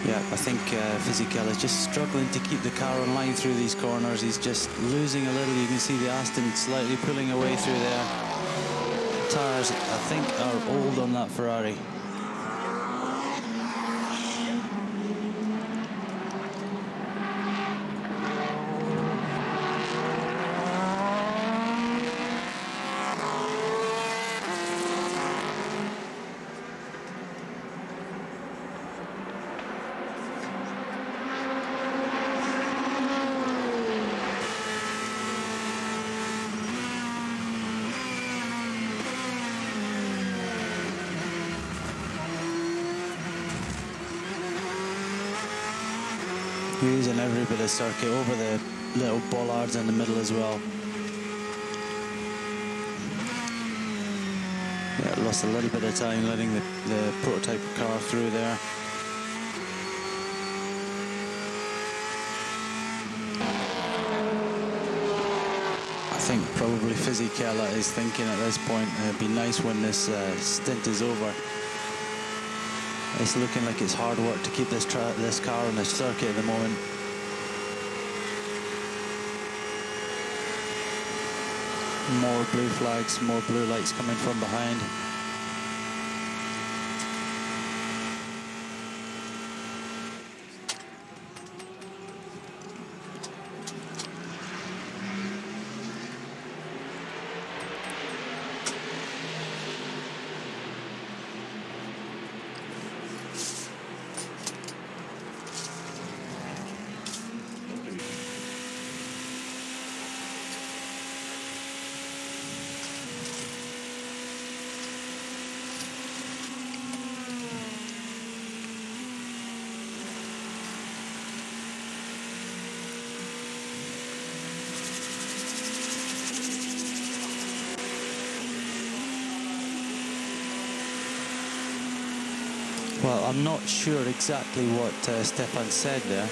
Yeah, I think Fisichella is just struggling to keep the car on line through these corners. He's just losing a little. You can see the Aston slightly pulling away through there. Tires, I think, are old on that Ferrari. Using every bit of circuit over the little bollards in the middle as well. Yeah, lost a little bit of time letting the prototype car through there. I think probably Fisichella is thinking at this point, it'd be nice when this stint is over. It's looking like it's hard work to keep this car on the circuit at the moment. More blue flags, more blue lights coming from behind. Well, I'm not sure exactly what Stefan said there.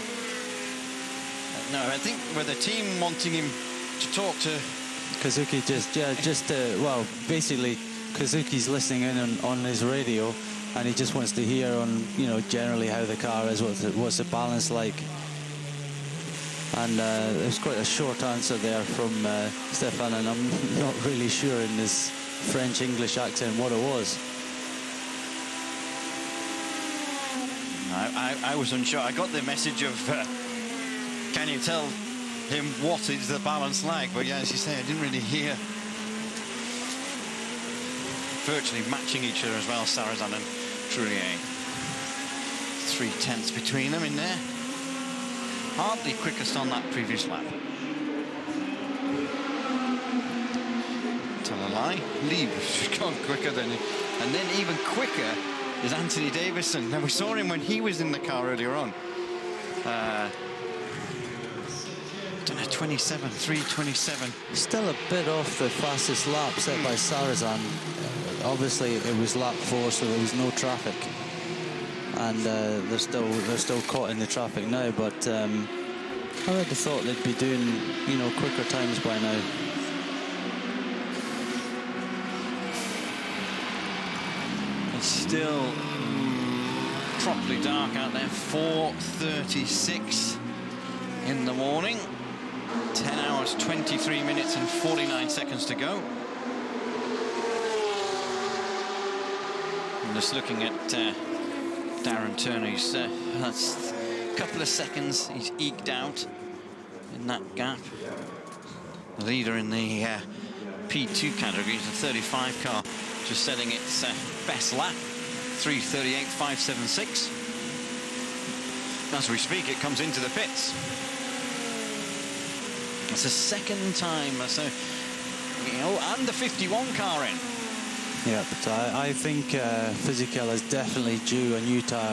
No, I think with the team wanting him to talk to Kazuki, well, basically Kazuki's listening in on his radio, and he just wants to hear on, you know, generally how the car is, what's the balance like. And there's quite a short answer there from Stefan, and I'm not really sure in his French-English accent what it was. I was unsure. I got the message of, can you tell him what is the balance like? But yeah, as you say, I didn't really hear. Virtually matching each other as well, Sarthe and Trullier. 3/10 between them in there. Hardly quickest on that previous lap. Tell a lie. Liebe's gone quicker than him. And then even quicker is Anthony Davison. Now, we saw him when he was in the car earlier on. 27, 3:27. Still a bit off the fastest lap set by Sarrazin. Obviously, it was lap 4, so there was no traffic, and they're still caught in the traffic now. But I would have thought they'd be doing, you know, quicker times by now. It's still properly dark out there. 4:36 in the morning. 10 hours, 23 minutes and 49 seconds to go. I'm just looking at Darren Turner. That's a couple of seconds he's eked out in that gap. The leader in the P2 category is a 35 car, just setting its best lap, 3:38.576. As we speak, it comes into the pits. It's the second time, so, you know, and the 51 car in. Yeah, but I think Fisichella is definitely due a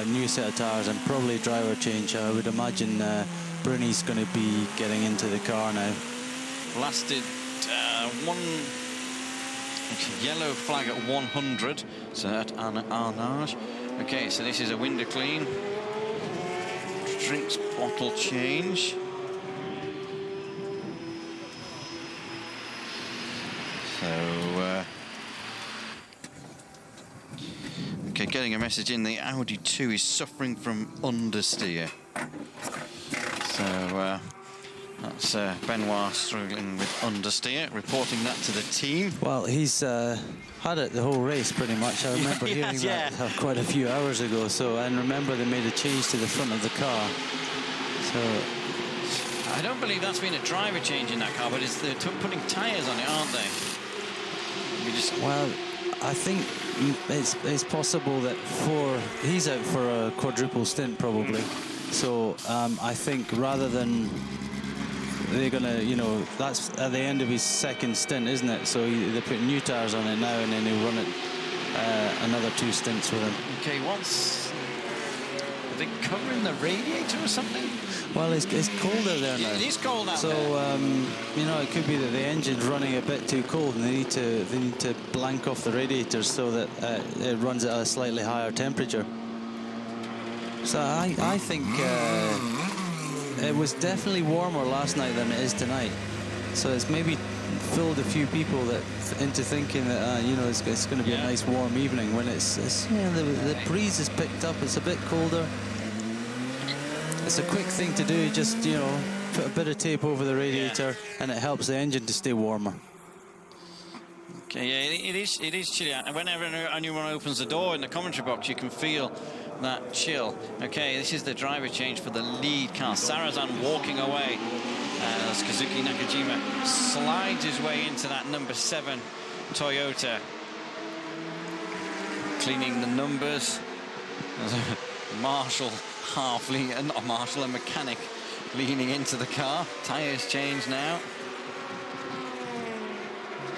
new set of tyres, and probably a driver change. I would imagine Bruni's going to be getting into the car now. Lasted one yellow flag at 100, so at Arnage. Okay, so this is a window clean. Drinks bottle change. So, okay, getting a message in. The Audi 2 is suffering from understeer. So that's Benoit struggling with understeer, reporting that to the team. Well, he's had it the whole race pretty much. I remember hearing that quite a few hours ago. So, and remember they made a change to the front of the car. So I don't believe that's been a driver change in that car, but they're putting tyres on it, aren't they? Well, I think it's possible that he's out for a quadruple stint probably. So I think rather than they're gonna, you know, that's at the end of his second stint, isn't it? So they put new tyres on it now, and then he'll run it another 2 stints with him. Okay, are they covering the radiator or something? Well, it's colder there now. It is cold out there. So you know, it could be that the engine's running a bit too cold, and they need to blank off the radiators so that it runs at a slightly higher temperature. So I think it was definitely warmer last night than it is tonight. So it's maybe fooled a few people into thinking that you know, it's going to be a nice warm evening when it's you know, the breeze is picked up. It's a bit colder. It's a quick thing to do. Just, you know, put a bit of tape over the radiator, and it helps the engine to stay warmer. Okay, yeah, it is chilly. And whenever anyone opens the door in the commentary box, you can feel that chill. Okay, this is the driver change for the lead car. Sarrazin walking away as Kazuki Nakajima slides his way into that number 7 Toyota. Cleaning the numbers. Marshall not a marshal, a mechanic leaning into the car. Tyres changed now.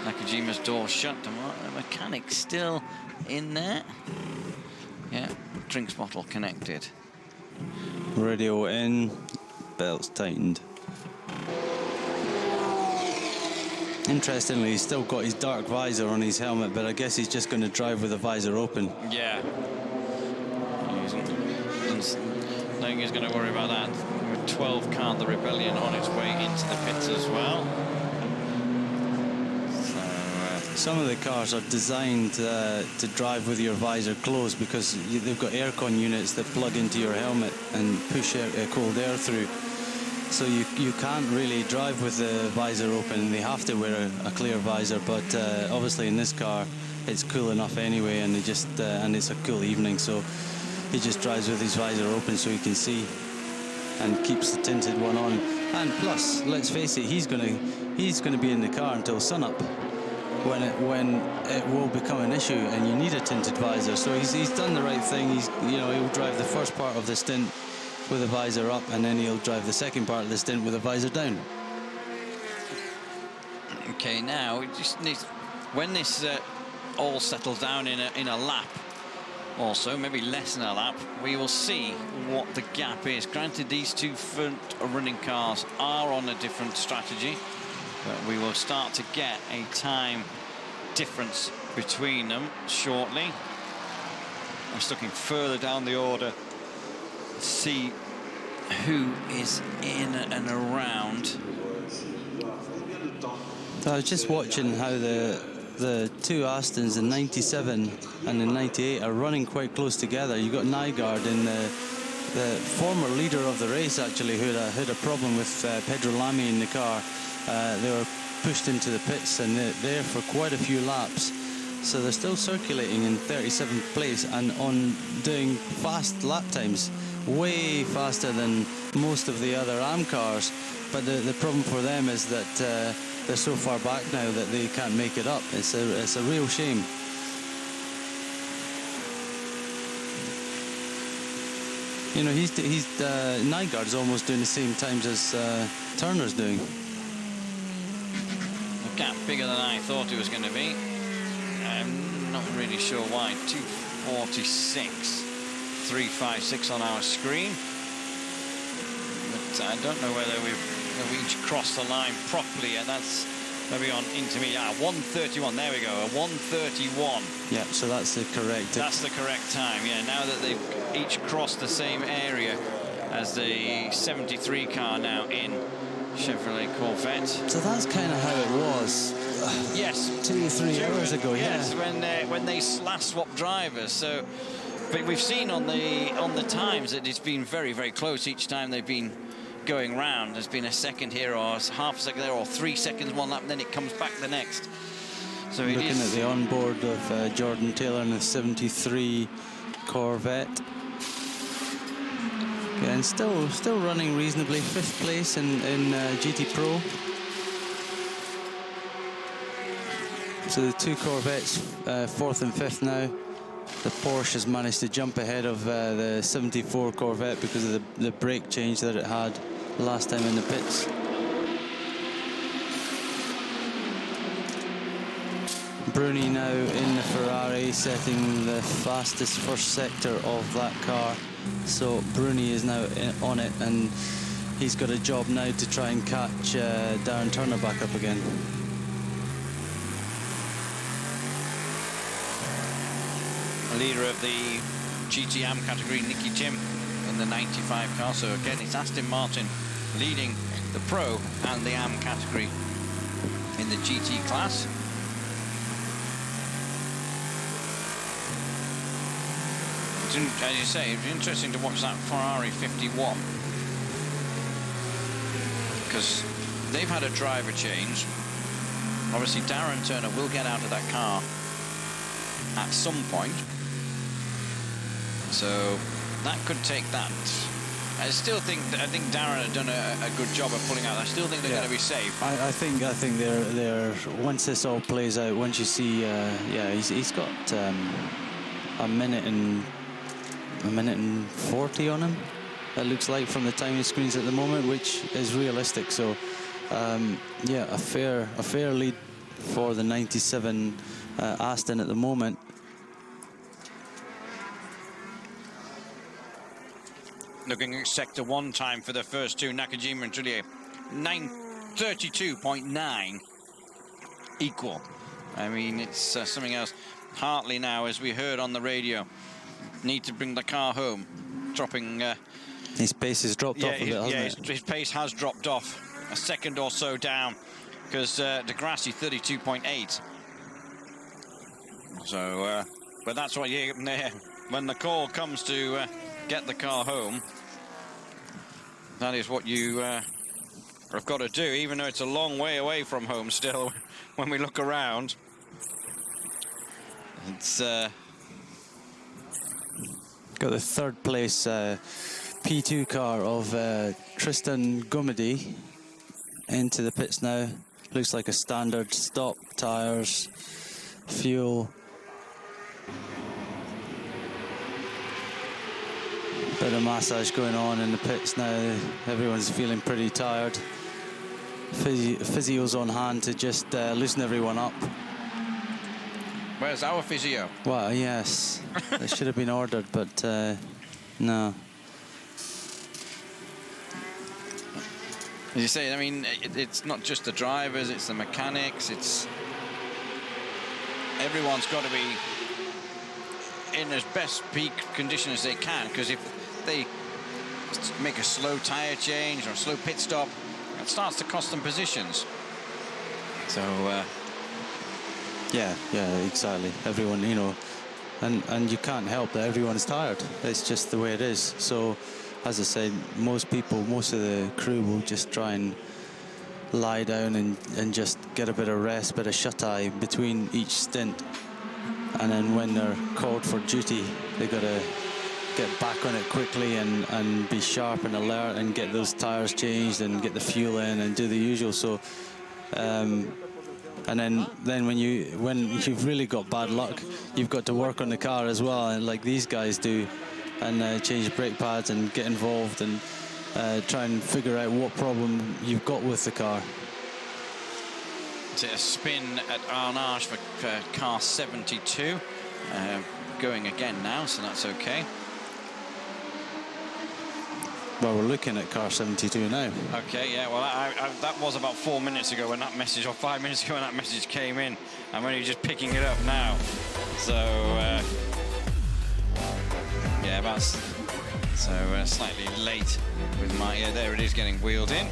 Nakajima's door shut. The mechanic still in there. Yeah, drinks bottle connected. Radio in, belts tightened. Interestingly, he's still got his dark visor on his helmet, but I guess he's just going to drive with the visor open. Yeah. I think he's going to worry about that. With 12 car, the Rebellion on its way into the pits as well. Some of the cars are designed to drive with your visor closed because they've got aircon units that plug into your helmet and push cold air through. So you can't really drive with the visor open. They have to wear a clear visor, but obviously in this car it's cool enough anyway, and and it's a cool evening, so he just drives with his visor open so he can see and keeps the tinted one on. And plus, let's face it, he's gonna be in the car until sunup, when it will become an issue and you need a tinted visor. So he's done the right thing. He'll drive the first part of the stint with a visor up, and then he'll drive the second part of the stint with a visor down. Okay, now we just need, when this all settles down in a lap, also maybe less than a lap, we will see what the gap is. Granted, these two front running cars are on a different strategy, but we will start to get a time difference between them shortly. I'm just looking further down the order to see who is in and around. I was just watching how the two Astons, the 97 and the 98, are running quite close together. You've got Nygaard in the former leader of the race, actually, who had a problem with Pedro Lamy in the car. They were pushed into the pits, and they're there for quite a few laps. So they're still circulating in 37th place and on doing fast lap times, way faster than most of the other AM cars. But the problem for them is that they're so far back now that they can't make it up. It's a real shame. You know, Nygaard's almost doing the same times as Turner's doing. A gap bigger than I thought it was going to be. I'm not really sure why. 2:46, 3:56 on our screen. But I don't know whether we each crossed the line properly, and that's maybe on intermediate. 1:31. There we go. A 1:31. Yeah, so that's the correct. That's the correct time. Yeah. Now that they've each crossed the same area as the 73 car now in Chevrolet Corvette. So that's kind of how it was. Yes, 2 or 3 hours ago. Yes, yeah. when they last swapped drivers. So But we've seen on the times that it's been very, very close each time they've been going round. There's been a second here, or half a second there, or 3 seconds one lap, and then it comes back the next. So it looking is at the onboard of Jordan Taylor in the 73 Corvette. And still running reasonably, 5th place in GT Pro. So the 2 Corvettes, 4th and 5th now. The Porsche has managed to jump ahead of the 74 Corvette because of the brake change that it had last time in the pits. Bruni now in the Ferrari, setting the fastest first sector of that car. So Bruni is now on it, and he's got a job now to try and catch Darren Turner back up again. leader of the GTM category, Nicky Tim, in the 95 car. So again, it's Aston Martin leading the Pro and the AM category in the GT class. As you say, it's interesting to watch that Ferrari 51, because they've had a driver change. Obviously, Darren Turner will get out of that car at some point, so that could take that. I think Darren had done a good job of pulling out. I still think they're going to be safe. I think they're once this all plays out, once you see, he's got a minute and 40 on him. It looks like from the timing screens at the moment, which is realistic. So yeah, a fair lead for the 97 Aston at the moment. Looking at sector 1 time for the first two, Nakajima and Trillier, 9:32.9 equal. I mean, it's something else. Hartley now, as we heard on the radio, need to bring the car home, dropping... his pace has dropped off a bit, hasn't it? His pace has dropped off a second or so down, because Degrassi 32.8. So, but that's what you... when the call comes to get the car home, that is what you have got to do, even though it's a long way away from home still. When we look around, it's... got the third place P2 car of Tristan Gomedy into the pits now. Looks like a standard stop, tyres, fuel. Bit of massage going on in the pits now. Everyone's feeling pretty tired. Physio's on hand to just loosen everyone up. Where's our physio? Well, yes. It should have been ordered, but no. As you say, I mean, it's not just the drivers, it's the mechanics, it's... Everyone's got to be in as best peak condition as they can, because if they make a slow tyre change or a slow pit stop, it starts to cost them positions. So... Yeah, exactly. Everyone, you know, and you can't help that everyone's tired. It's just the way it is. So, as I said, most of the crew will just try and lie down and just get a bit of rest, bit of shut-eye between each stint. And then when they're called for duty, they got to get back on it quickly and be sharp and alert and get those tires changed and get the fuel in and do the usual. So. And then when you've really got bad luck, you've got to work on the car as well, and like these guys do, and change brake pads and get involved and try and figure out what problem you've got with the car. It's a spin at Arnage for car 72, going again now, so that's okay. Well, we're looking at car 72 now. Okay, yeah, well, that was about 4 minutes ago when that message, or 5 minutes ago when that message came in. I'm only just picking it up now. So, yeah, that's slightly late with my, there it is getting wheeled in.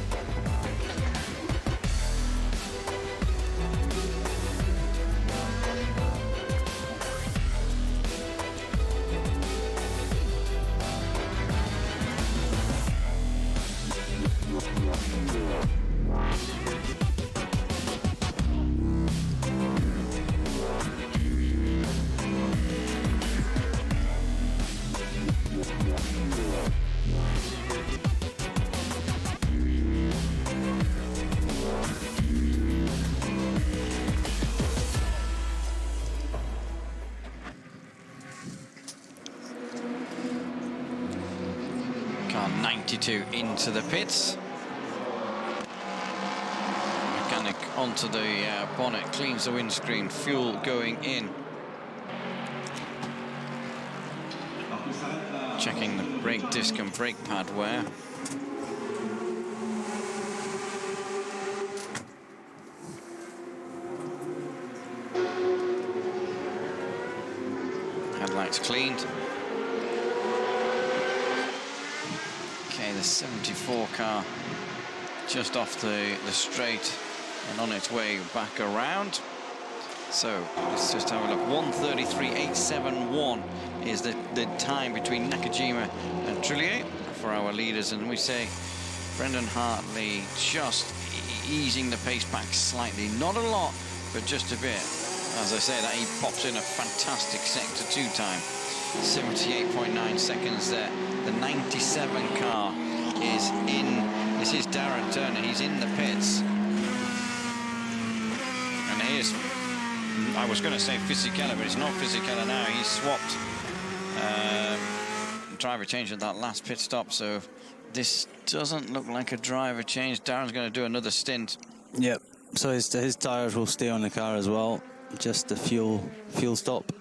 92 into the pits. Mechanic onto the bonnet, cleans the windscreen, fuel going in. Checking the brake disc and brake pad wear. Headlights cleaned. Okay, the 74 car just off the straight and on its way back around. So let's just have a look. 1:33.871 is the time between Nakajima and Trillier for our leaders, and we say Brendan Hartley just easing the pace back slightly, not a lot, but just a bit. As I say, that he pops in a fantastic sector 2 time, 78.9 seconds there. The 97 car is in. This is Darren Turner. He's in the pits, and here's. I was going to say Fisichella, but it's not Fisichella now. He's swapped driver change at that last pit stop, so this doesn't look like a driver change. Darren's going to do another stint. Yep. So his tires will stay on the car as well. Just the fuel stop.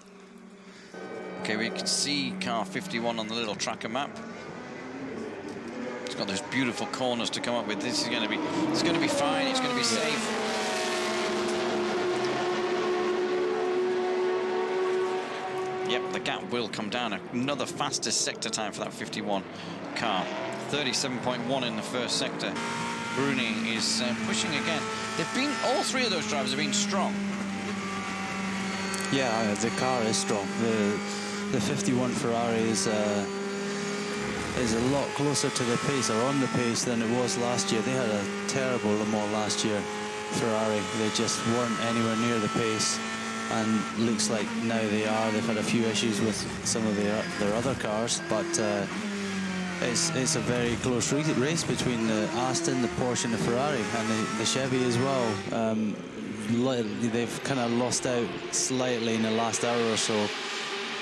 Okay, we can see car 51 on the little tracker map. It's got those beautiful corners to come up with. This is going to be. It's going to be fine. It's going to be safe. Yep, the gap will come down. Another fastest sector time for that 51 car. 37.1 in the first sector. Bruni is pushing again. All 3 of those drivers have been strong. Yeah, the car is strong. The 51 Ferrari is a lot closer to the pace, or on the pace, than it was last year. They had a terrible Le Mans last year, Ferrari. They just weren't anywhere near the pace. And looks like now they are. They've had a few issues with some of their other cars, but it's a very close race between the Aston, the Porsche, and the Ferrari, and the Chevy as well. They've kind of lost out slightly in the last hour or so.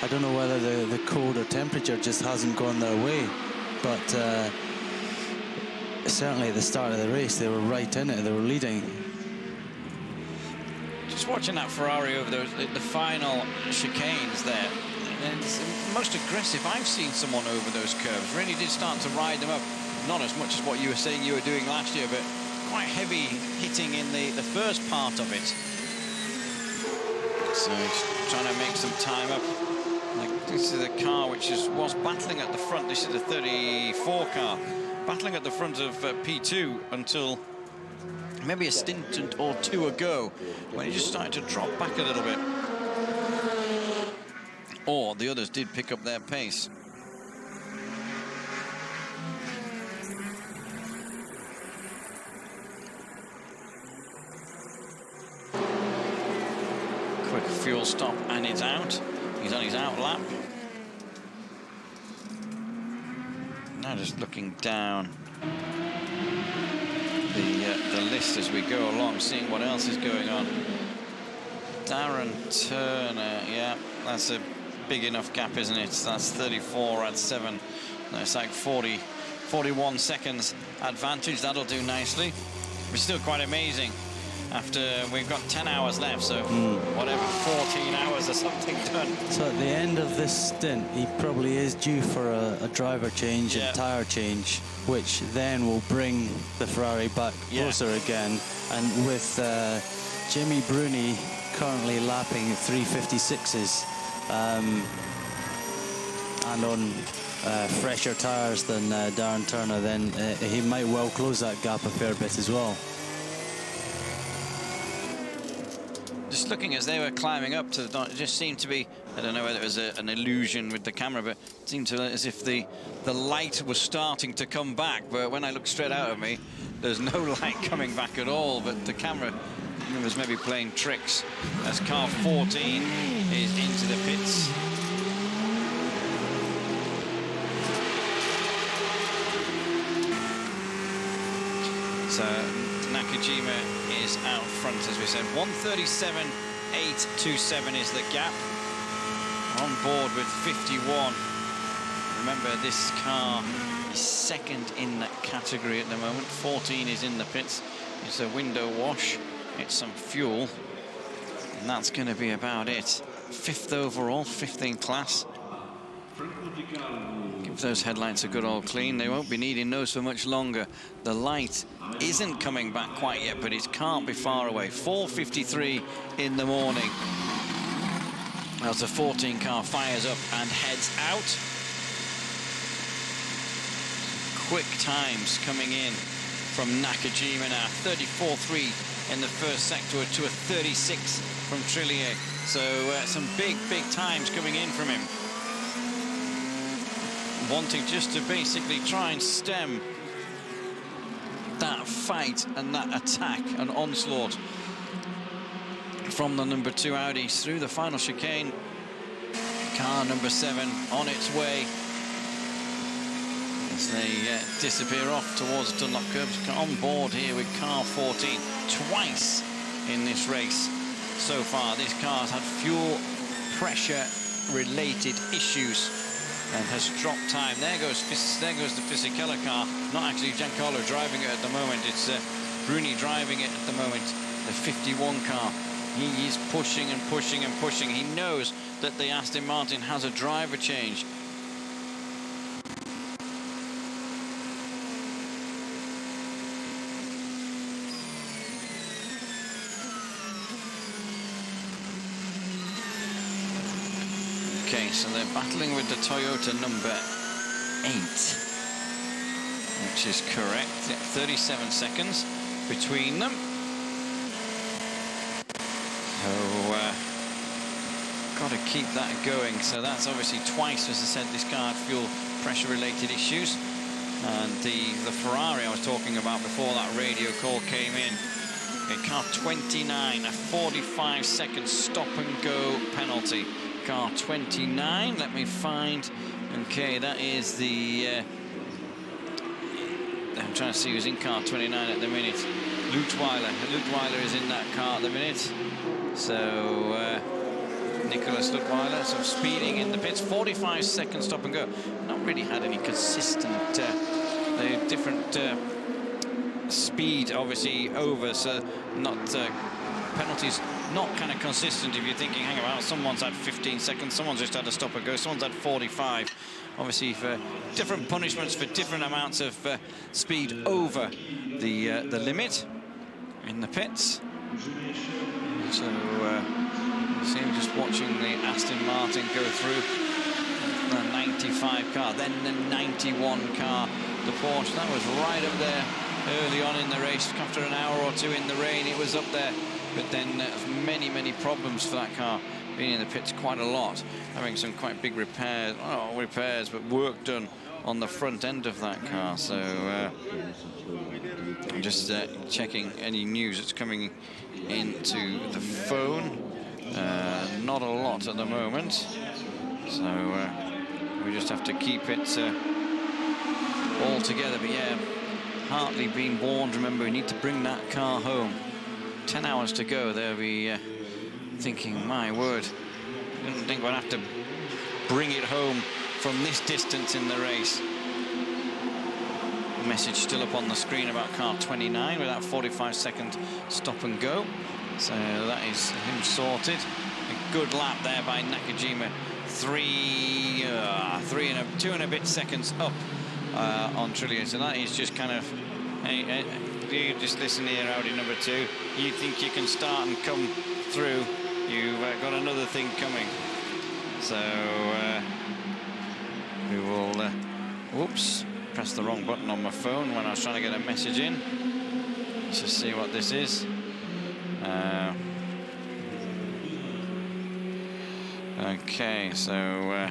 I don't know whether the cold or temperature just hasn't gone their way, but certainly at the start of the race they were right in it. They were leading. Just watching that Ferrari over the final chicanes there, and it's the most aggressive I've seen someone over those curves. Really did start to ride them up. Not as much as what you were saying you were doing last year, but quite heavy hitting in the first part of it. So he's trying to make some time up. Like, this is a car which was battling at the front. This is the 34 car, battling at the front of P2 until maybe a stint or 2 ago, when he just started to drop back a little bit. Or the others did pick up their pace. Quick fuel stop, and it's out. He's on his out lap. Now just looking down the list as we go along, seeing what else is going on. Darren Turner, yeah, that's a big enough gap, isn't it? That's 34 at 7. That's like 41 seconds advantage. That'll do nicely. It's still quite amazing. After we've got 10 hours left, so whatever, 14 hours or something done. So at the end of this stint, he probably is due for a driver change and tyre change, which then will bring the Ferrari back closer again. And with Jimmy Bruni currently lapping 356s and on fresher tyres than Darren Turner, then he might well close that gap a fair bit as well. Just looking as they were climbing up to the, it just seemed to be, I don't know whether it was an illusion with the camera, but it seemed to as if the light was starting to come back. But when I looked straight out of me, there's no light coming back at all. But the camera was maybe playing tricks as car 14 is into the pits. So Nakajima is out front, as we said. 1:37.827 is the gap. On board with 51. Remember, this car He's second in that category at the moment. 14 is in the pits. It's a window wash. It's some fuel. And that's going to be about it. 5th overall, 5th in class. Give those headlights a good old clean. They won't be needing those for much longer. The light isn't coming back quite yet, but it can't be far away. 4:53 in the morning. As the 14 car fires up and heads out. Quick times coming in from Nakajima now. 34.3 in the first sector to a 36 from Trillier. So some big times coming in from him. Wanting just to basically try and stem that fight and that attack and onslaught from the number 2 Audis through the final chicane. Car number 7 on its way as they disappear off towards the Dunlop curbs. On board here with car 14 twice in this race so far. This car's had fuel pressure related issues and has dropped time. There goes the Fisichella car. Not actually Giancarlo driving it at the moment. It's Bruni driving it at the moment. The 51 car. He is pushing and pushing and pushing. He knows that the Aston Martin has a driver change. Okay, so they're battling with the Toyota number 8, which is correct. 37 seconds between them. So, got to keep that going. So that's obviously twice, as I said, this car had fuel pressure-related issues. And the Ferrari I was talking about before that radio call came in. Okay, car 29, a 45-second stop-and-go penalty. Car 29, let me find. Okay, that is the... I'm trying to see who's in car 29 at the minute. Leutwiler. Leutwiler is in that car at the minute. So, Nicholas Leutwiler, so speeding in the pits. 45 seconds stop and go. Not really had any consistent... the different speed, obviously, over, so not... penalties not kind of consistent if you're thinking, hang about, someone's had 15 seconds, someone's just had a stop and go, someone's had 45. Obviously, for different punishments for different amounts of speed over the limit in the pits. So, see, just watching the Aston Martin go through the 95 car, then the 91 car, the Porsche. That was right up there early on in the race. After an hour or two in the rain, it was up there. But then many problems for that car, being in the pits quite a lot, having some quite big repairs, but work done on the front end of that car. So I'm just checking any news that's coming into the phone. Not a lot at the moment. So we just have to keep it all together. But yeah, Hartley being warned, remember, we need to bring that car home. 10 hours to go. They'll be thinking, my word, I didn't think we'd have to bring it home from this distance in the race. Message still up on the screen about car 29 with that 45-second stop and go. So that is him sorted. A good lap there by Nakajima. 2 and a bit seconds up on Trillier. So that is just kind of... You just listen here, Audi number 2. You think you can start and come through. You've got another thing coming. So we will... whoops, pressed the wrong button on my phone when I was trying to get a message in. Let's just see what this is. Okay, so...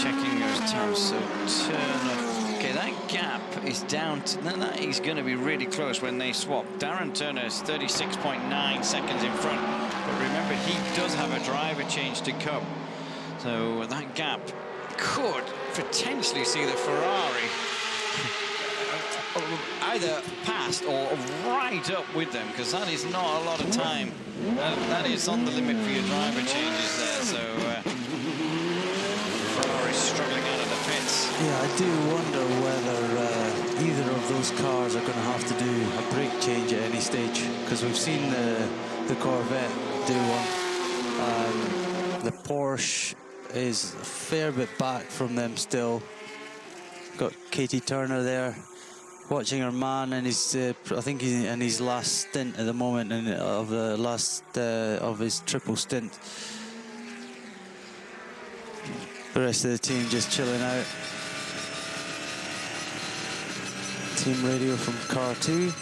checking those times. So Turner... Okay, that gap is down to... That is going to be really close when they swap. Darren Turner is 36.9 seconds in front. But remember, he does have a driver change to come. So that gap could potentially see the Ferrari either past or right up with them, because that is not a lot of time. That is on the limit for your driver changes there. So who's struggling out of the pits. Yeah, I do wonder whether either of those cars are going to have to do a brake change at any stage, because we've seen the Corvette do one. The Porsche is a fair bit back from them still. Got Katie Turner there, watching her man, and he's I think he's in his last stint at the moment, and of the last of his triple stint. The rest of the team just chilling out. Team radio from car 2.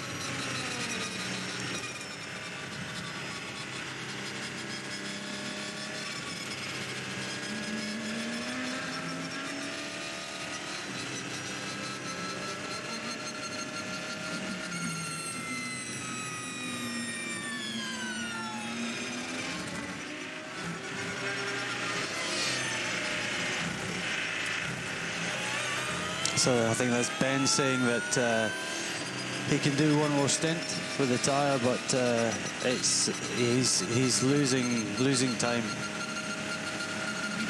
So I think that's Ben saying that he can do one more stint with the tyre, but he's losing time.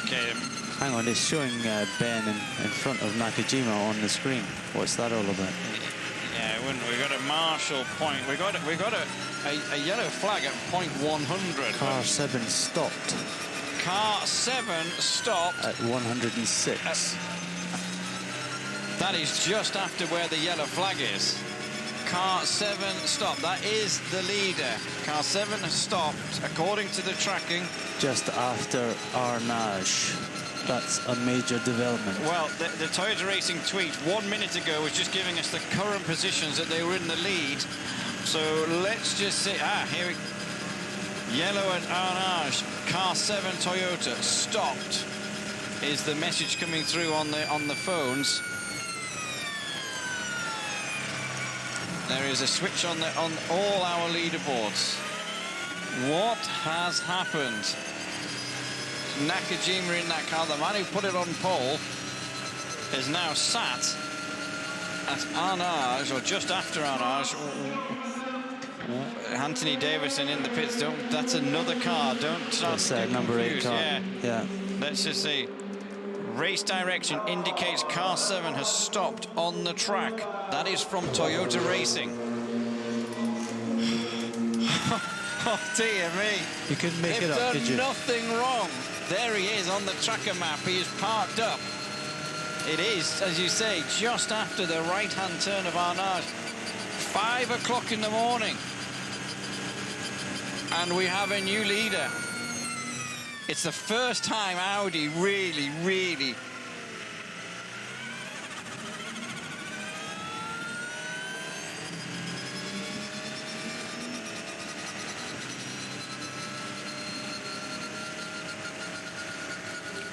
Okay. Hang on, it's showing Ben in front of Nakajima on the screen. What's that all about? Yeah, we got a marshal point. We got a yellow flag at point 100. Car 7 stopped. Car 7 stopped at 106. That is just after where the yellow flag is. Car 7 stopped. That is the leader. Car 7 has stopped, according to the tracking. Just after Arnage. That's a major development. Well, the Toyota Racing tweet 1 minute ago was just giving us the current positions that they were in the lead. So let's just see. Here we yellow at Arnage. Car 7 Toyota stopped is the message coming through on the phones. There is a switch on all our leaderboards. What has happened? Nakajima in that car, the man who put it on pole, is now sat at Arnage, or just after Arnage. Anthony Davison in the pits. That's another car. Don't start to get number 8 confused. car. Yeah. Let's just see. Race direction indicates car 7 has stopped on the track. That is from Toyota Racing. Oh, dear me. You couldn't make it up, could you? They've done nothing wrong. There he is on the tracker map. He is parked up. It is, as you say, just after the right-hand turn of Arnage. 5 o'clock in the morning. And we have a new leader. It's the first time Audi really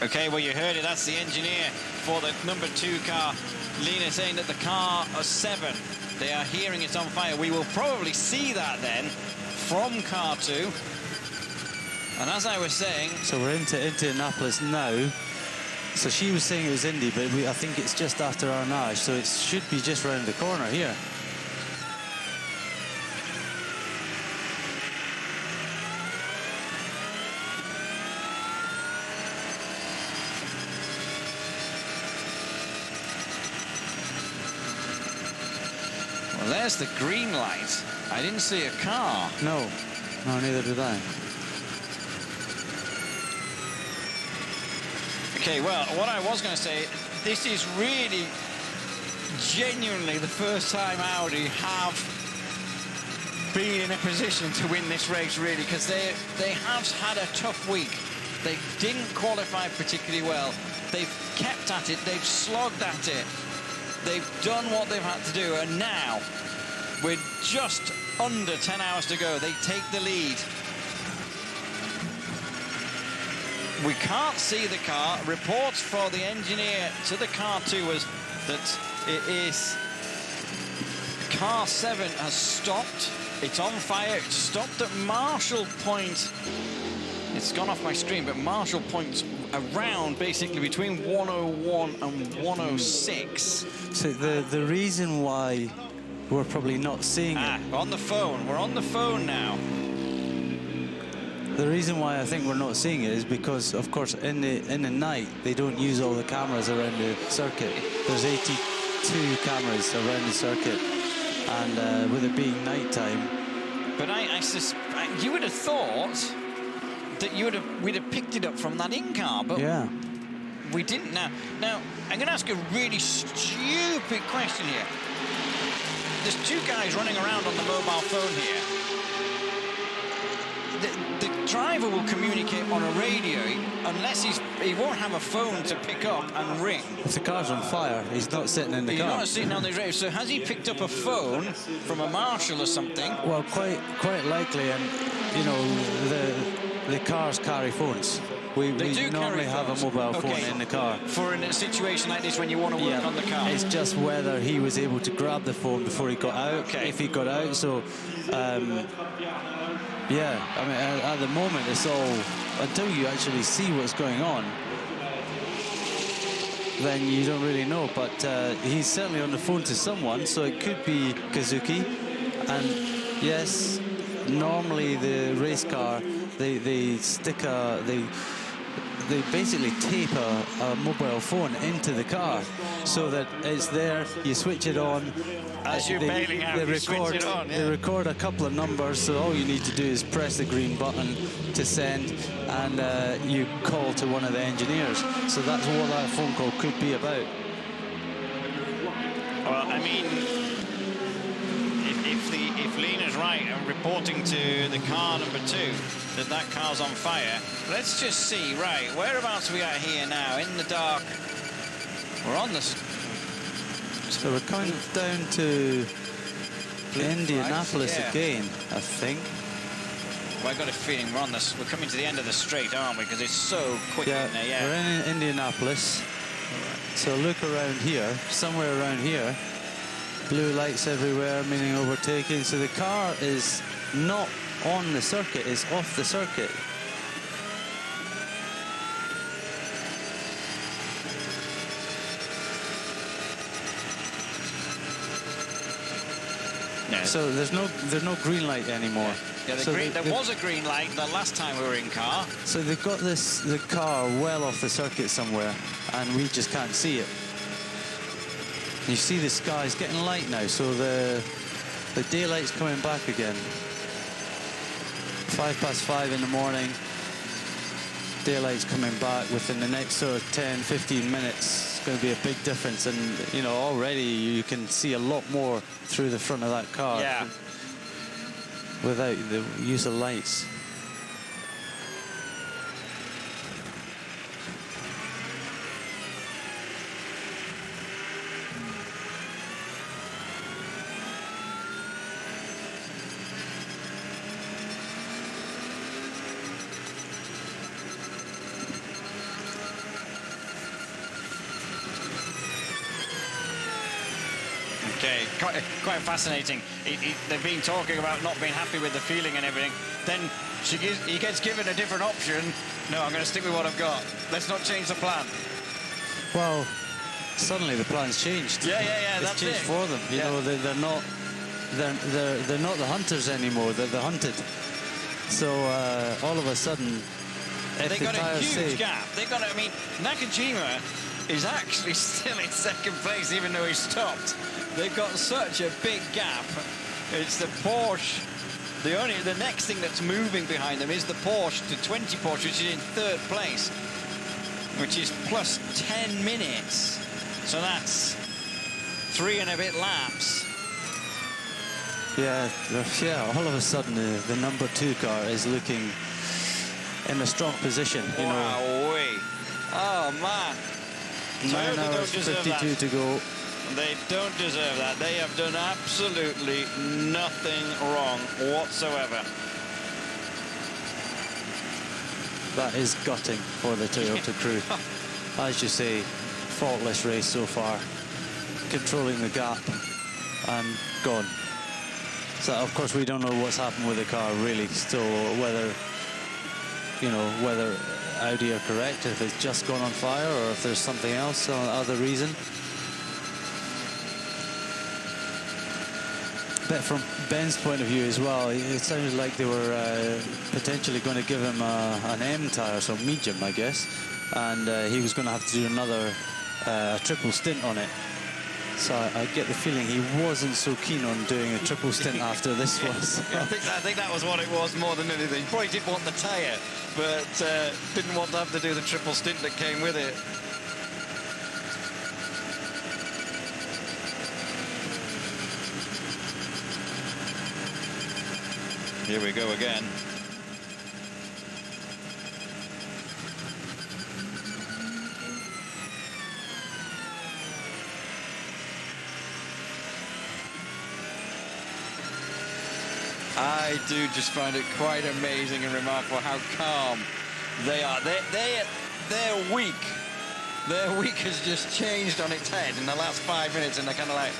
Okay, well, you heard it. That's the engineer for the number 2 car. Lena saying that the car 7, they are hearing it's on fire. We will probably see that then from car 2. And as I was saying... So we're into Indianapolis now. So she was saying it was Indy, but I think it's just after Arnage, so it should be just round the corner here. Well, there's the green light. I didn't see a car. No, neither did I. Okay, well, what I was going to say, this is really genuinely the first time Audi have been in a position to win this race, really, because they have had a tough week. They didn't qualify particularly well. They've kept at it. They've slogged at it. They've done what they've had to do, and now, with just under 10 hours to go, they take the lead. We can't see the car. Reports for the engineer to the car 2 was that it is car 7 has stopped. It's on fire. It stopped at Marshall Point. It's gone off my screen, but Marshall Point's around basically between 101 and 106. So the reason why we're probably not seeing it. On the phone. We're on the phone now. The reason why I think we're not seeing it is because, of course, in the night they don't use all the cameras around the circuit. There's 82 cameras around the circuit, and with it being nighttime. But I suspect you would have thought that we'd have picked it up from that in-car, but Yeah. we didn't. Now I'm going to ask a really stupid question here. There's two guys running around on the mobile phone here. The driver will communicate on a radio unless he won't have a phone to pick up and ring. If the car's on fire, he's not sitting in the car. He's not sitting on the radio. So has he picked up a phone from a marshal or something? Well, quite likely, and you know, the cars carry phones. We normally have a mobile phone in the car. For in a situation like this when you want to work on the car. It's just whether he was able to grab the phone before he got out. Okay. If he got out, so yeah. I mean, at the moment, it's all until you actually see what's going on. Then you don't really know. But he's certainly on the phone to someone, so it could be Kazuki. And yes, normally the race car they stick they basically tape a mobile phone into the car so that it's there, you switch it on. As you're bailing out, you switch it on. They record a couple of numbers, so all you need to do is press the green button to send, and you call to one of the engineers. So that's what that phone call could be about. Well, I mean, if Lena's right and reporting to the car number 2 that car's on fire, let's just see, right, whereabouts are we at here now? In the dark. We're on the... So we're coming down to Indianapolis again, I think. Well, I got a feeling we're coming to the end of the straight, aren't we? Because it's so quick in there, yeah. We're in Indianapolis. So look around here, somewhere around here. Blue lights everywhere, meaning overtaking. So the car is not on the circuit, it's off the circuit. Yeah. So there's no green light anymore. Yeah, there was a green light the last time we were in car. So they've got the car well off the circuit somewhere, and we just can't see it. You see the sky's getting light now, so the daylight's coming back again. 5:05 in the morning. Daylight's coming back within the next sort of 10-15 minutes. It's going to be a big difference, and you know already you can see a lot more through the front of that car. Yeah. Without the use of lights. Okay, quite fascinating. They've been talking about not being happy with the feeling and everything. Then he gets given a different option. No, I'm going to stick with what I've got. Let's not change the plan. Well, suddenly the plan's changed. Yeah, it's that's changed it. for them. You know, they're not the hunters anymore. They're the hunted. So all of a sudden, they got a huge gap. They got. I mean, Nakajima is actually still in second place, even though he stopped. They've got such a big gap. It's the Porsche. The next thing that's moving behind them is the Porsche, the 20 Porsche, which is in third place, which is plus 10 minutes. So that's 3 and a bit laps. Yeah. All of a sudden, the number 2 car is looking in a strong position. You know. Oh man. 9 hours 52 to go. They don't deserve that. They have done absolutely nothing wrong whatsoever. That is gutting for the Toyota crew. As you say, faultless race so far. Controlling the gap and gone. So, of course, we don't know what's happened with the car, really, still, whether Audi are correct, if it's just gone on fire, or if there's something else, other reason. bit from Ben's point of view as well. It sounded like they were potentially going to give him an M tyre, so medium, I guess, and he was going to have to do another triple stint on it. So I get the feeling he wasn't so keen on doing a triple stint after this was. I think that was what it was more than anything. Probably did want the tyre, but didn't want to have to do the triple stint that came with it. Here we go again. I do just find it quite amazing and remarkable how calm they are. Their week has just changed on its head in the last 5 minutes, and they're kind of like,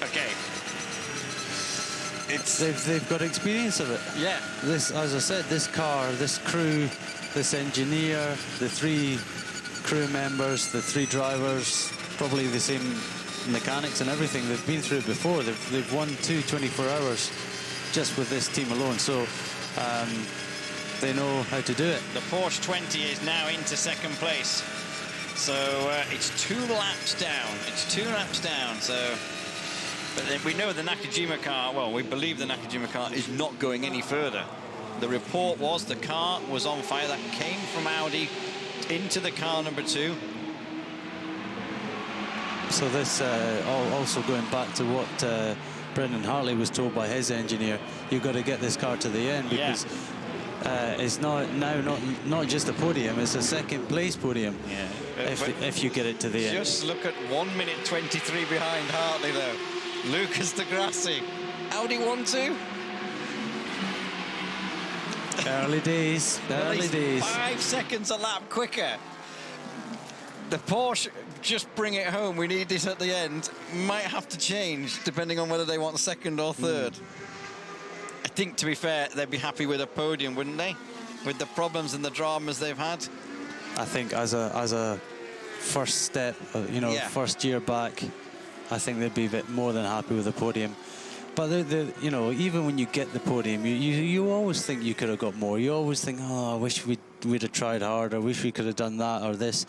okay. They've got experience of it. Yeah. This, as I said, this car, this crew, this engineer, the 3 crew members, the 3 drivers, probably the same mechanics and everything. They've been through it before. They've won 2 24 hours just with this team alone. So they know how to do it. The Porsche 20 is now into second place. So it's 2 laps down. It's 2 laps down. So. But then we know the Nakajima car, well, we believe the Nakajima car is not going any further. The report was the car was on fire. That came from Audi into the car number 2. So this also going back to what Brendan Hartley was told by his engineer, you've got to get this car to the end, because it's not just a podium, it's a second place podium. Yeah. If you get it to the end. Just look at 1 minute 23 behind Hartley though. Lucas Di Grassi. Audi 1-2. Early days, early days. 5 seconds a lap quicker. The Porsche, just bring it home. We need this at the end. Might have to change depending on whether they want second or third. I think, to be fair, they'd be happy with a podium, wouldn't they? With the problems and the dramas they've had. I think as a first step, first year back, I think they'd be a bit more than happy with the podium. But even when you get the podium, you always think you could have got more. You always think, oh, I wish we'd have tried harder. I wish we could have done that or this.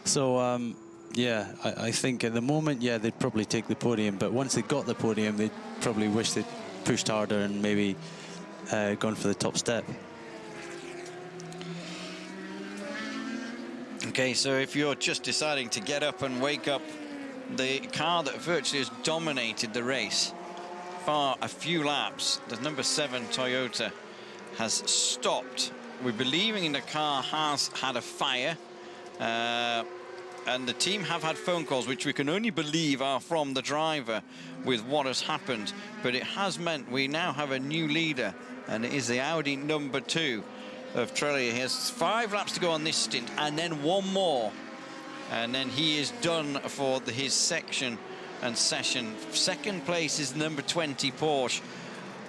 So I think at the moment, they'd probably take the podium. But once they got the podium, they'd probably wish they'd pushed harder and maybe gone for the top step. Okay, so if you're just deciding to get up and wake up, the car that virtually has dominated the race for a few laps, the number 7 Toyota, has stopped. We're believing in the car has had a fire, and the team have had phone calls, which we can only believe are from the driver with what has happened. But it has meant we now have a new leader, and it is the Audi number 2 of Trelli. He has 5 laps to go on this stint, and then 1 more. And then he is done for his section and session. Second place is number 20 Porsche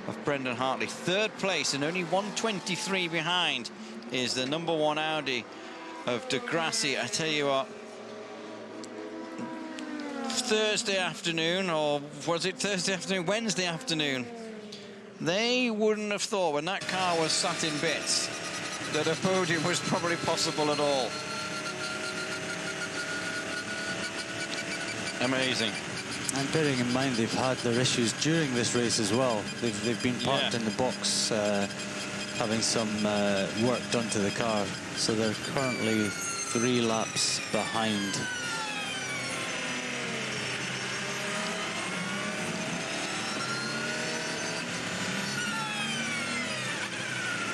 of Brendan Hartley. Third place, and only 123 behind, is the number 1 Audi of Di Grassi. I tell you what, Thursday afternoon, or was it Thursday afternoon? Wednesday afternoon, they wouldn't have thought when that car was sat in bits that a podium was probably possible at all. Amazing. And bearing in mind they've had their issues during this race as well. They've been parked in the box having some work done to the car. So they're currently 3 laps behind.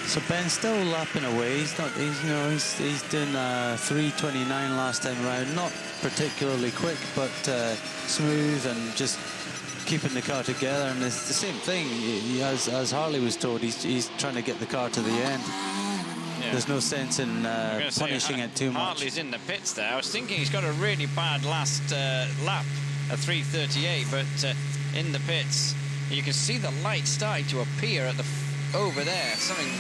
So Ben's still lapping away. He's doing 3:29 last time around. Not particularly quick, but smooth and just keeping the car together. And it's the same thing. As Harley was told, he's trying to get the car to the end. Yeah. There's no sense in punishing it too much. Hartley's in the pits there. I was thinking he's got a really bad last lap at 3:38, but in the pits, you can see the light starting to appear at over there. Something.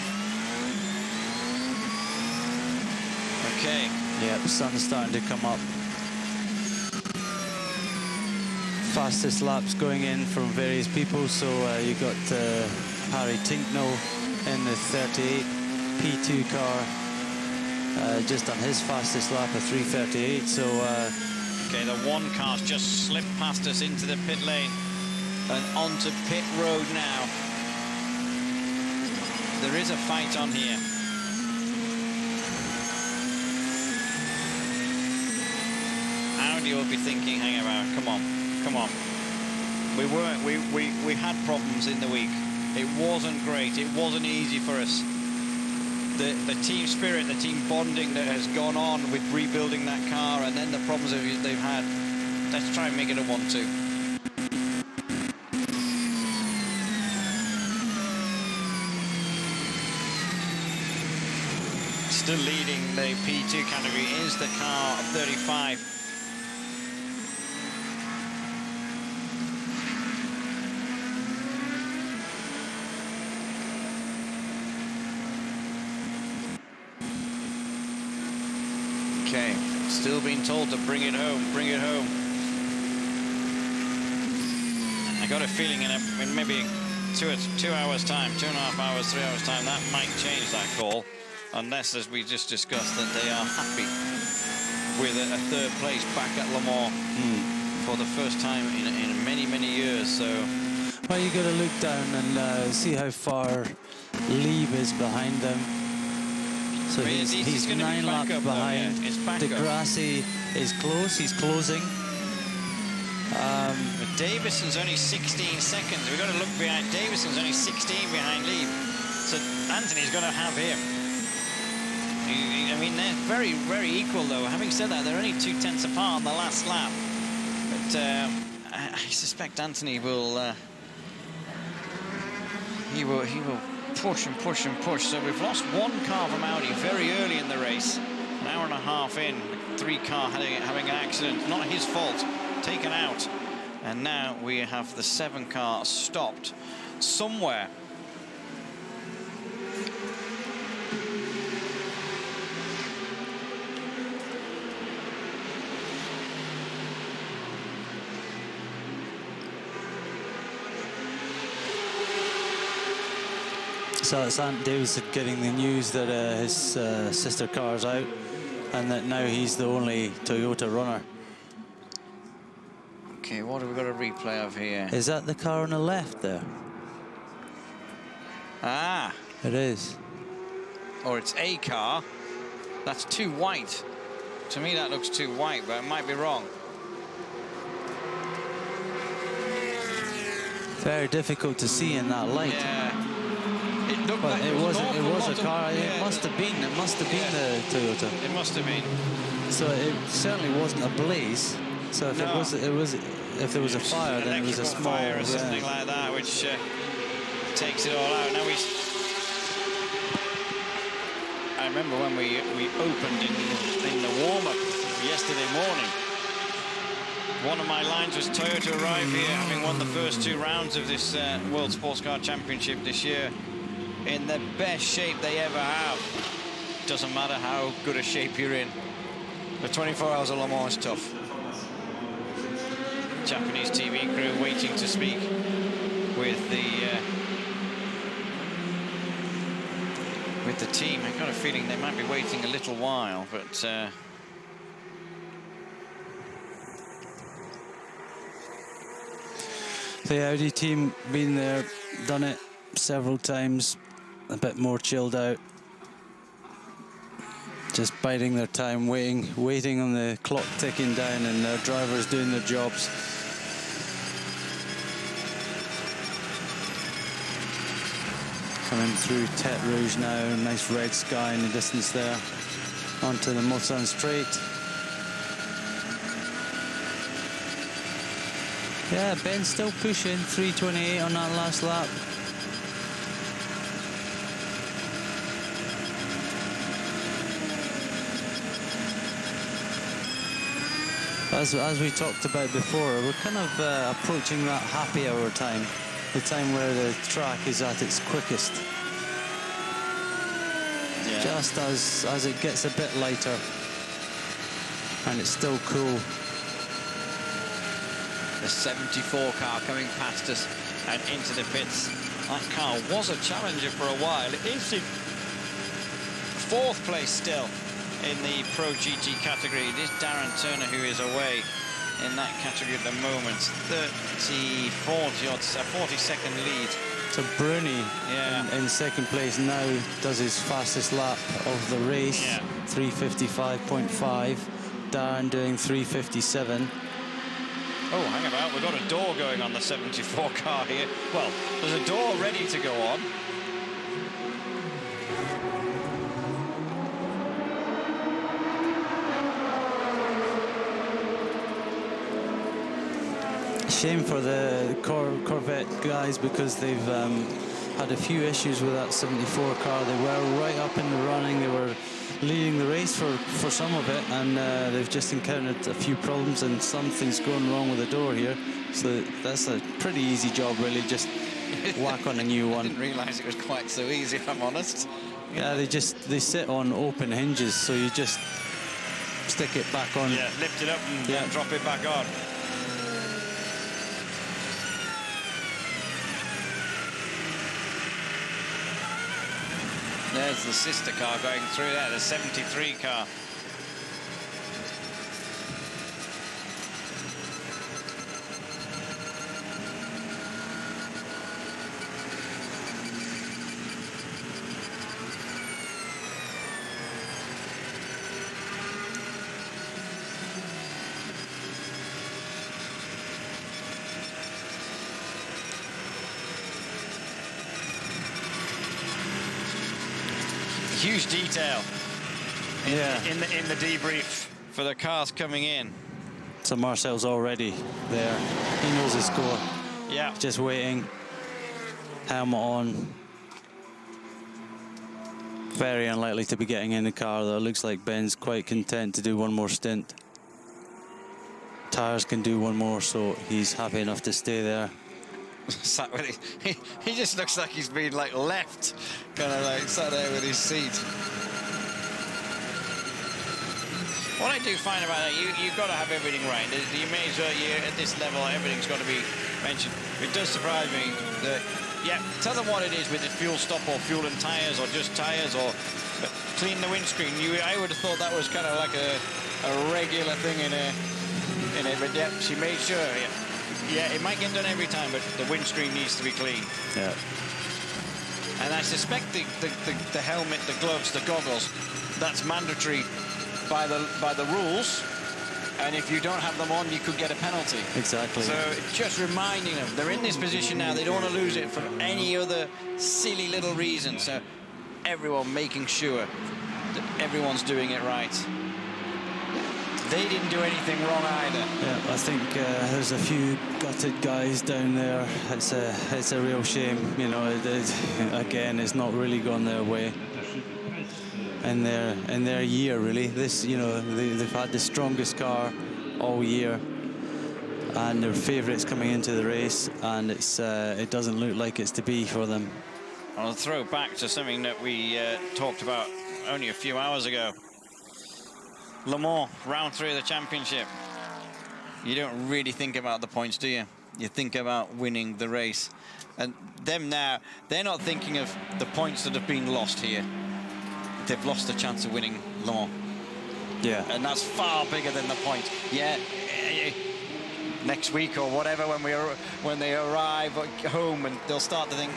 Okay. Yep, sun's starting to come up. fastest laps going in from various people. So you got Harry Tinknell in the 38 P2 car, just done his fastest lap of 3:38. So okay, the one car's just slipped past us into the pit lane and onto pit road now. There is a fight on here. Audi will be thinking, hang about, come on. We had problems in the week. It wasn't great. It wasn't easy for us. The team spirit, the team bonding that has gone on with rebuilding that car, and then the problems that they've had. Let's try and make it a 1-2. Still leading the P2 category is the car of 35. Okay, still being told to bring it home, bring it home. I got a feeling in maybe 2 hours time, 2.5 hours, 3 hours time, that might change that call. Unless, as we just discussed, that they are happy with a third place back at Le Mans for the first time in many, many years. So, well, you got to look down and see how far Lieb is behind them. So he's 9 laps behind. De Grassi is close. He's closing. But Davison's only 16 seconds. We've got to look behind. Davison's only 16 behind Lieb. So Anthony's going to have him. I mean, they're very, very equal, though. Having said that, they're only 2/10 apart on the last lap. But I suspect Anthony will. He will push and push and push. So we've lost one car from Audi very early in the race. An hour and a half in, 3 car having an accident. Not his fault. Taken out. And now we have the 7 car stopped somewhere. So it's Ant Davidson getting the news that his sister car's out, and that now he's the only Toyota runner. Okay, what have we got a replay of here? Is that the car on the left there? Ah. It is. Or it's a car. That's too white. To me, that looks too white, but it might be wrong. Very difficult to see in that light. Yeah. It looked but like it was a car. Yeah. It must have been the Toyota. It must have been. So it certainly wasn't a blaze. So if if there was a fire, then it was a small fire or something like that, which takes it all out. Now I remember when we opened in the warm-up yesterday morning. One of my lines was Toyota arrive here, having won the first 2 rounds of this World Sports Car Championship this year, in the best shape they ever have. Doesn't matter how good a shape you're in. The 24 hours of Le Mans is tough. Japanese TV crew waiting to speak with the team. I've got a feeling they might be waiting a little while, but the Audi team been there, done it several times, a bit more chilled out. Just biding their time, waiting on the clock ticking down and their drivers doing their jobs. Coming through Tete Rouge now, nice red sky in the distance there, onto the Mulsanne straight. Yeah, Ben's still pushing, 3:28 on that last lap. As we talked about before, we're kind of approaching that happy hour time, the time where the track is at its quickest. Yeah. Just as it gets a bit lighter, and it's still cool. The 74 car coming past us and into the pits. That car was a challenger for a while. It is in 4th place still in the Pro GT category. It is Darren Turner who is away in that category at the moment. 40-second lead. So Bruni Yeah. in 2nd place now does his fastest lap of the race. Yeah. 3:55.5. Darren doing 3:57. Oh, hang about. We've got a door going on the 74 car here. Well, there's a door ready to go on. Shame for the Corvette guys, because they've had a few issues with that 74 car. They were right up in the running. They were leading the race for some of it, and they've just encountered a few problems, and something's going wrong with the door here. So that's a pretty easy job, really. Just whack on a new one. I didn't realise it was quite so easy, if I'm honest. Yeah, they sit on open hinges, so you just stick it back on. Yeah, lift it up and drop it back on. There's the sister car going through there, the 73 car. Huge detail in the debrief for the cars coming in. So Marcel's already there. He knows his score. Yeah. Just waiting. Helmet on. Very unlikely to be getting in the car, though. Looks like Ben's quite content to do one more stint. Tyres can do one more, so he's happy enough to stay there. Sat with he just looks like he's been like left, kind of like sat there with his seat. What I do find about that, you've got to have everything right. You may as well, at this level, everything's got to be mentioned. It does surprise me that, yeah, tell them what it is with the fuel stop or fuel and tyres or just tyres, or but clean the windscreen. I would have thought that was kind of like a regular thing in a but yeah, she made sure. Yeah, it might get done every time, but the windscreen needs to be clean. Yeah. And I suspect the helmet, the gloves, the goggles, that's mandatory by the rules. And if you don't have them on, you could get a penalty. Exactly. So just reminding them, they're in this position now. They don't want to lose it for any other silly little reason. So everyone making sure that everyone's doing it right. They didn't do anything wrong either. Yeah, I think there's a few gutted guys down there. It's a real shame, you know. Again, it's not really gone their way in their year, really. This, you know, they've had the strongest car all year, and their favourites coming into the race, and it doesn't look like it's to be for them. I'll throw back to something that we talked about only a few hours ago. Le Mans, round 3 of the championship. You don't really think about the points, do you? You think about winning the race. And them now, they're not thinking of the points that have been lost here. They've lost the chance of winning Le Mans. Yeah. And that's far bigger than the point. Yeah, next week or whatever, when they arrive home, and they'll start to think,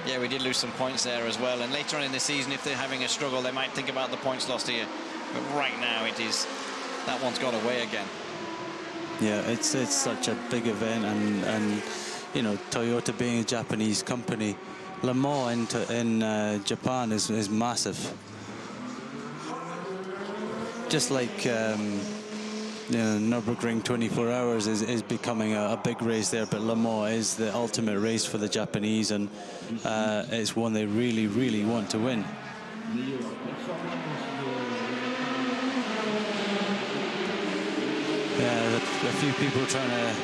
yeah, we did lose some points there as well. And later on in the season, if they're having a struggle, they might think about the points lost here. But right now, that one's got away again. Yeah, it's such a big event, and you know, Toyota being a Japanese company, Le Mans in Japan is massive. Just like you know, Nürburgring 24 Hours is becoming a big race there, but Le Mans is the ultimate race for the Japanese, and it's one they really, really want to win. Yeah, a few people trying to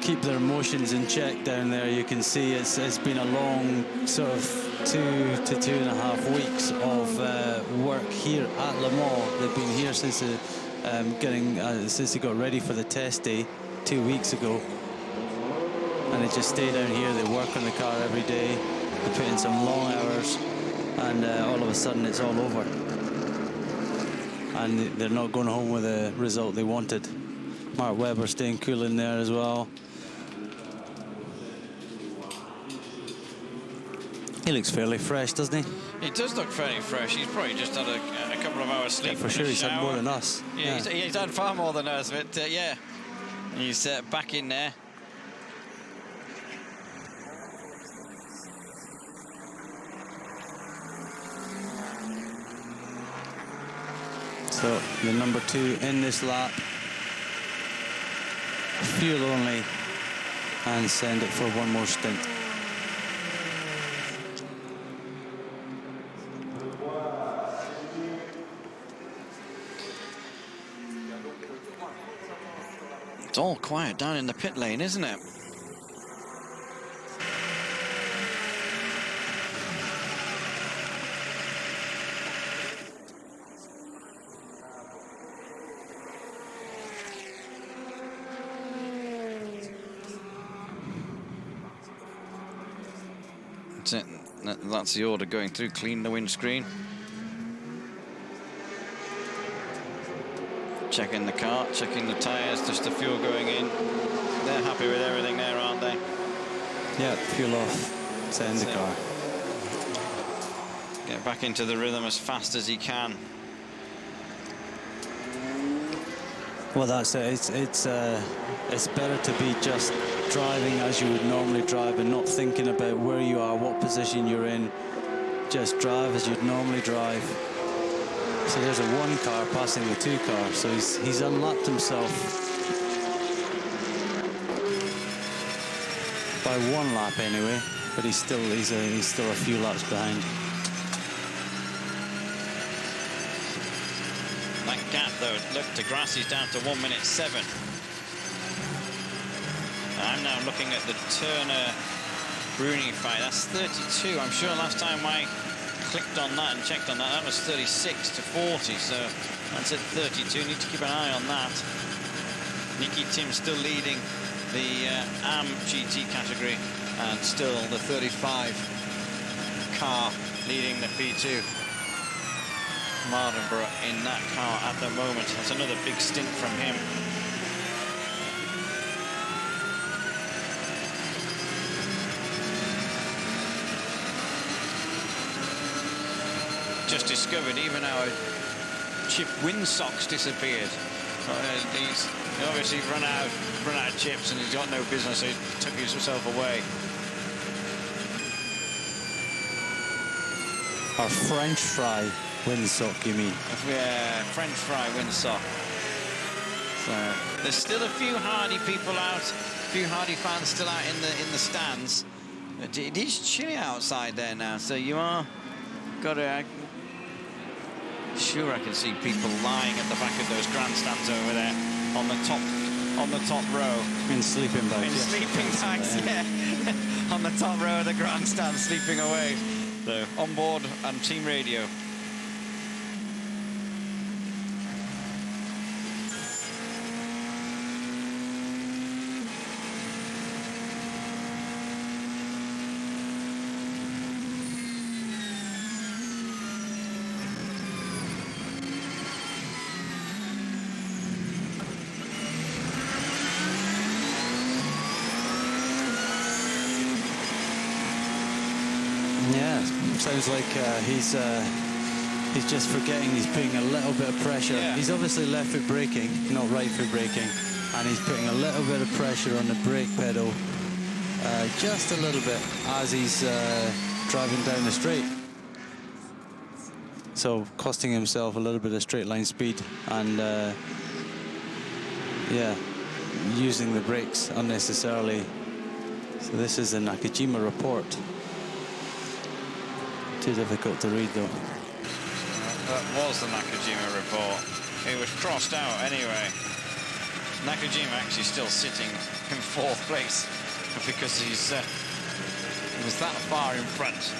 keep their emotions in check down there. You can see it's been a long sort of 2 to 2.5 weeks of work here at Le Mans. They've been here since since they got ready for the test day 2 weeks ago. And they just stay down here, they work on the car every day, they put in some long hours, and all of a sudden it's all over. And they're not going home with the result they wanted. Mark Webber staying cool in there as well. He looks fairly fresh, doesn't he? He does look fairly fresh. He's probably just had a couple of hours sleep. Yeah, for sure, he's had more than us. Yeah, he's had far more than us, but yeah, he's back in there. So the number 2 in this lap, fuel only, and send it for one more stint. It's all quiet down in the pit lane, isn't it? That's the order going through. Clean the windscreen. Checking the car, checking the tyres, just the fuel going in. They're happy with everything there, aren't they? Yeah, fuel off, send the car. Get back into the rhythm as fast as he can. Well, that's it. It's better to be just driving as you would normally drive and not thinking about where you are, what position you're in. Just drive as you'd normally drive. So there's a 1 car passing the 2 car. So he's unlapped himself by 1 lap anyway, but he's still a few laps behind. That gap, though, look, to Grassi's down to 1 minute 7. I'm now looking at the Turner Bruni fight. That's 32. I'm sure last time I clicked on that and checked on that, that was 36 to 40. So that's at 32. Need to keep an eye on that. Nicky Tim still leading the AM GT category, and still the 35 car leading the P2. Mardenborough in that car at the moment. That's another big stint from him. Just discovered even our chip windsocks disappeared. He's obviously run out of chips and he's got no business, so he took himself away. Our French fry windsock, you mean? Yeah, French fry windsock. So there's still a few Hardy people out, a few Hardy fans still out in the stands. But it is chilly outside there now, so you are got to. Sure, I can see people lying at the back of those grandstands over there on the top row. In sleeping bags. In sleeping bags, yeah. On the top row of the grandstand, sleeping away. So on board and team radio. Sounds like he's just forgetting he's putting a little bit of pressure. Yeah. He's obviously left foot braking, not right foot braking, and he's putting a little bit of pressure on the brake pedal, just a little bit, as he's driving down the straight. So costing himself a little bit of straight line speed, and yeah, using the brakes unnecessarily. So this is the Nakajima report. Too difficult to read, though. That was the Nakajima report. It was crossed out anyway. Nakajima actually still sitting in 4th place because he was that far in front.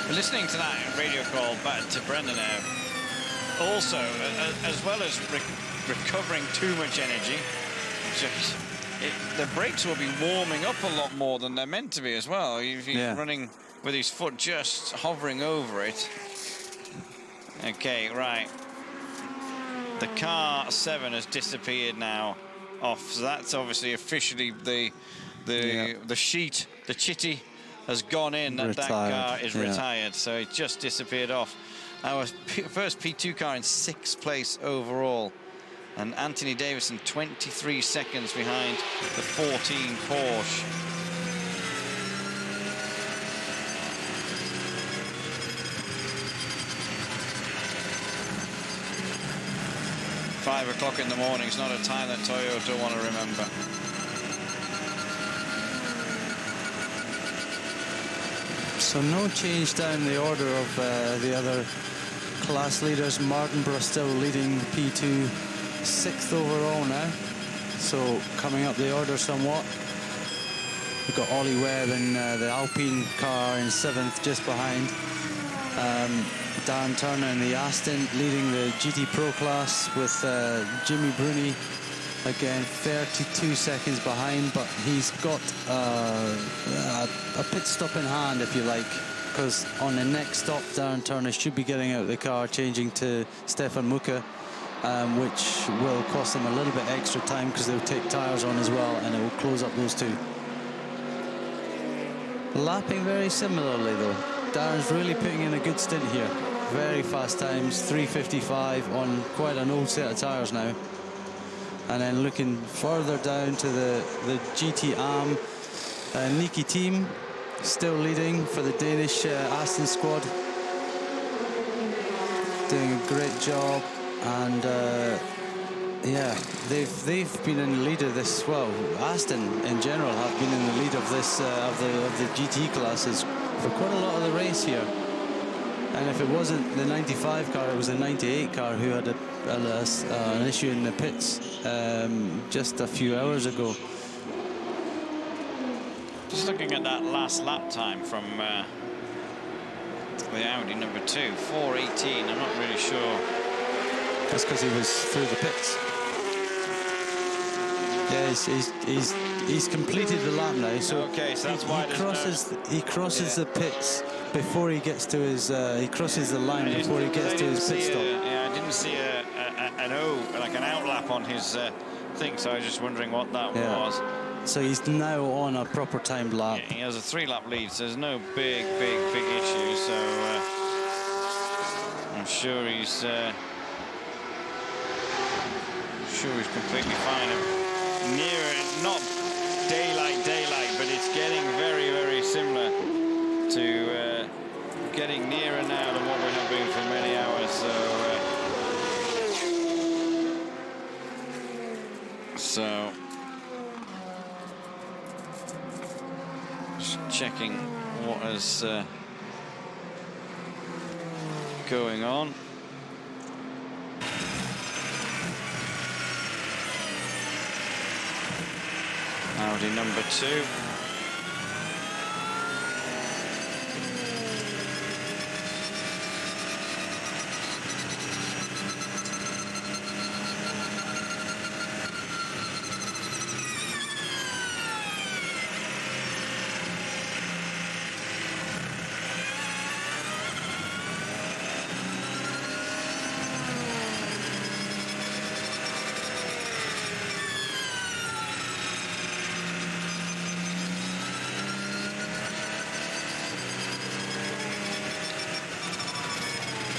We're listening to that radio call back to Brendan now. also, as well as recovering too much energy, the brakes will be warming up a lot more than they're meant to be as well. If he's running with his foot just hovering over it. Okay, right. The car 7 has disappeared now off, so that's obviously officially the sheet, the chitty has gone in. That car is retired, so it just disappeared off. Our first P2 car in 6th place overall, and Anthony Davison 23 seconds behind the 14 Porsche. Five o'clock in the morning is not a time that Toyota want to remember. So no change down the order of the other class leaders. Martinborough still leading P2, 6th overall now. So coming up the order somewhat. We've got Ollie Webb in the Alpine car in 7th, just behind. Darren Turner in the Aston leading the GT Pro class with Jimmy Bruni again 32 seconds behind, but he's got a pit stop in hand, if you like, because on the next stop Darren Turner should be getting out of the car, changing to Stefan Muka, which will cost them a little bit extra time because they'll take tyres on as well, and it will close up those two. Lapping very similarly though. Darren's really putting in a good stint here. Very fast times, 3:55 on quite an old set of tyres now. And then looking further down to the GT Am, Niki team still leading for the Danish Aston squad. Doing a great job, and yeah, they've been in the lead of this. Well, Aston in general have been in the lead of this of the GT classes for quite a lot of the race here. And if it wasn't the 95 car, it was the 98 car who had an issue in the pits just a few hours ago. Just looking at that last lap time from the Audi number 2, 4:18. I'm not really sure. That's because he was through the pits. Yeah, he's completed the lap now. So okay, so that's why he crosses the pits before he gets to his. He crosses the line before he gets to his pit stop. I didn't see an outlap on his thing, so I was just wondering what that was. So he's now on a proper timed lap. Yeah, he has a 3-lap lead, so there's no big issue. So I'm sure he's completely fine. Near, not daylight, but it's getting very similar to getting nearer now than what we have been for many hours. So just checking what is going on. Audi number 2.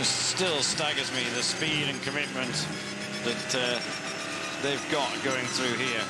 Still staggers me, the speed and commitment that they've got going through here.